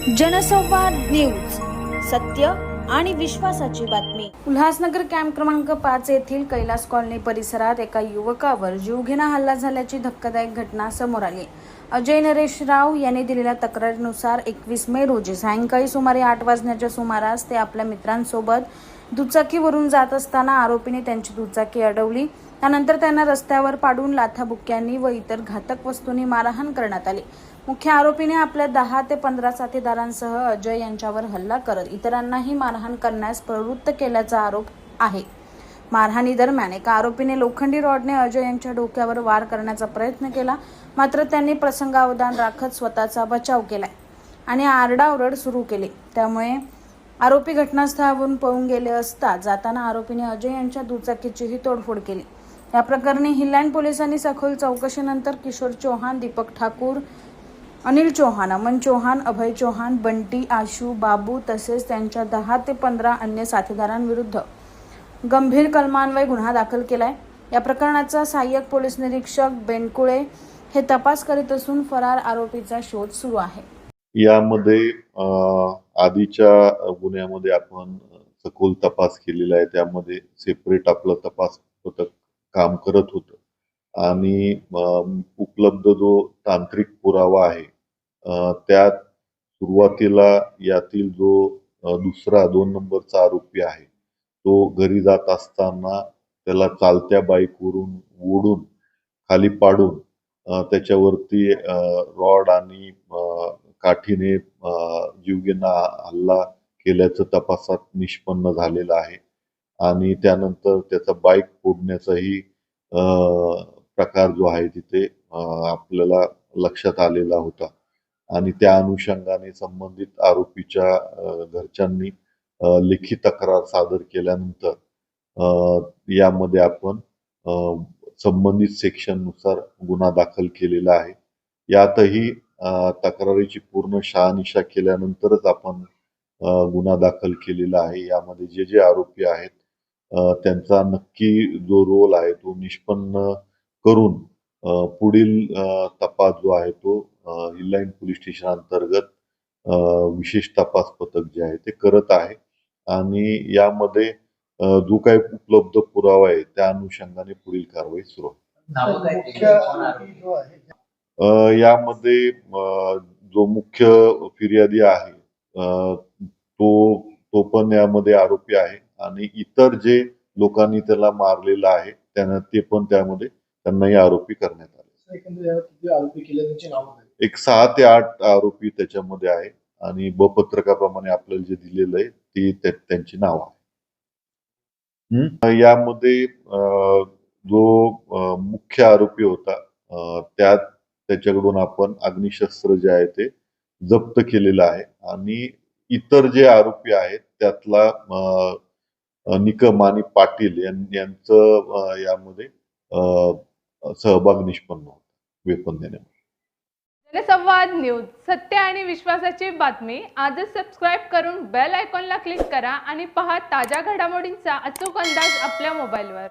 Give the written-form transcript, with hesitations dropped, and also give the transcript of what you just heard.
जनसंवाद न्यूज, सत्य आणि विश्वासाची बातमी। उल्हासनगर कॅम्प क्रमांक 5 येथील कैलास कॉलनी परिसरात एका युवकावर जीवघेणा हल्ला झाल्याची धक्कादायक घटना समोर आली। अजय नरेश राव यांनी दिलेल्या तक्रारीनुसार 21 मे रोजी सायंकाळी सुमारे 8 वाजण्याच्या सुमारास ते आपल्या मित्रांसोबत दुचाकीवरून जात असताना आरोपीने त्यांची दुचाकी अडवली। त्यानंतर त्यांना रस्त्यावर पाडून लाथाबुक्क्यांनी व इतर घातक वस्तूंनी मारहाण करण्यात आली। मुख्य आरोपीने आपल्या 10 ते 15 साथीदारांसह अजय यांच्यावर हल्ला करत इतरांनाही मारहाण करण्यास प्रवृत्त केल्याचा आरोप आहे। मारहाणी दरम्यान एका आरोपीने लोखंडी रॉडने अजय यांच्या डोक्यावर वार करण्याचा प्रयत्न केला, मात्र त्यांनी प्रसंगावधान राखत स्वतःचा बचाव केला आणि आरडाओरड सुरू केली। त्यामुळे आरोपी घटनास्थळावरून पळून गेले असता जाताना आरोपीने अजय यांच्या दुचाकीचीही तोडफोड केली। या प्रकरणी हिलँड पोलिसांनी सखोल चौकशीनंतर किशोर चौहान, दीपक ठाकूर, अनिल चौहान, अमन चौहान, अभय चौहान, बंटी, आशू, बाबू तसेच त्यांच्या 10 ते 15 अन्य साथीदारांविरुद्ध गंभीर कलमान्वये गुन्हा दाखल केलाय। या प्रकरणाचा सहाय्यक पोलीस निरीक्षक बेंडकुळे हे तपास करीत असून फरार आरोपीचा शोध सुरू आहे। यामध्ये आधीच्या गुन्ह्यामध्ये आपण सखोल तपास केलेला आहे। त्यामध्ये सेपरेट आपलं तपास पथक काम करत होतं आणि उपलब्ध जो तांत्रिक पुरावा आहे त्यात सुरुवातीला यातील जो दुसरा 2 नंबरचा आरोपी आहे तो घरी जात असताना त्याला चालत्या बाईकवरून ओढून खाली पाडून त्याच्यावरती रॉड आणि काठीने जीवघेणा हल्ला केल्याचं तपासात निष्पन्न झालेलं आहे आणि त्यानंतर त्याचा बाईक फोडण्याचाही प्रकार जो आहे तिथे आपल्याला लक्षात आलेला होता आणि त्या अनुषंगाने संबंधित आरोपीच्या घरच्यांनी लेखी तक्रार सादर केल्यानंतर यामध्ये आपण संबंधित सेक्शननुसार गुन्हा दाखल केलेला आहे। यातही तक्रारीची पूर्ण शहानिशा केल्यानंतरच आपण गुन्हा दाखल केलेला आहे। यामध्ये जे आरोपी आहेत त्यांचा नक्की जो रोल आहे तो निष्पन्न करून पुढील तपास जो आहे तो हिलँड पोलीस स्टेशन अंतर्गत विशेष तपास पथक जे आहे ते करत आहे आणि यामध्ये जो काही उपलब्ध पुरावा आहे त्या अनुषंगाने पुढील कारवाई सुरू आहे। यामध्ये जो मुख्य फिर्यादी आहे तो पण यामध्ये आरोपी आहे आणि इतर जे लोकांनी त्याला मारलेलं आहे ते पण त्यामध्ये त्यांनाही आरोपी करण्यात आले। एक 6 ते 8 आरोपी त्याच्यामध्ये आहे आणि ब पत्रकाप्रमाणे आपल्याला जे दिलेलं आहे ती त्यांची नाव आहे। यामध्ये जो मुख्य आरोपी होता त्याच्याकडून आपण अग्निशस्त्र जे आहे ते जप्त केलेलं आहे आणि इतर जे आरोपी आहेत त्यातला निकम आणि पाटील यांचं यामध्ये सहभाग निष्पन्न होता वेपन देण्यामध्ये। जनसंवाद न्यूज, सत्य आणि विश्वासाची बातमी। आजच सबस्क्राइब करून बेल आयकॉनला क्लिक करा आणि पहा ताज्या घडामोडींचा अचूक अंदाज आपल्या मोबाईलवर।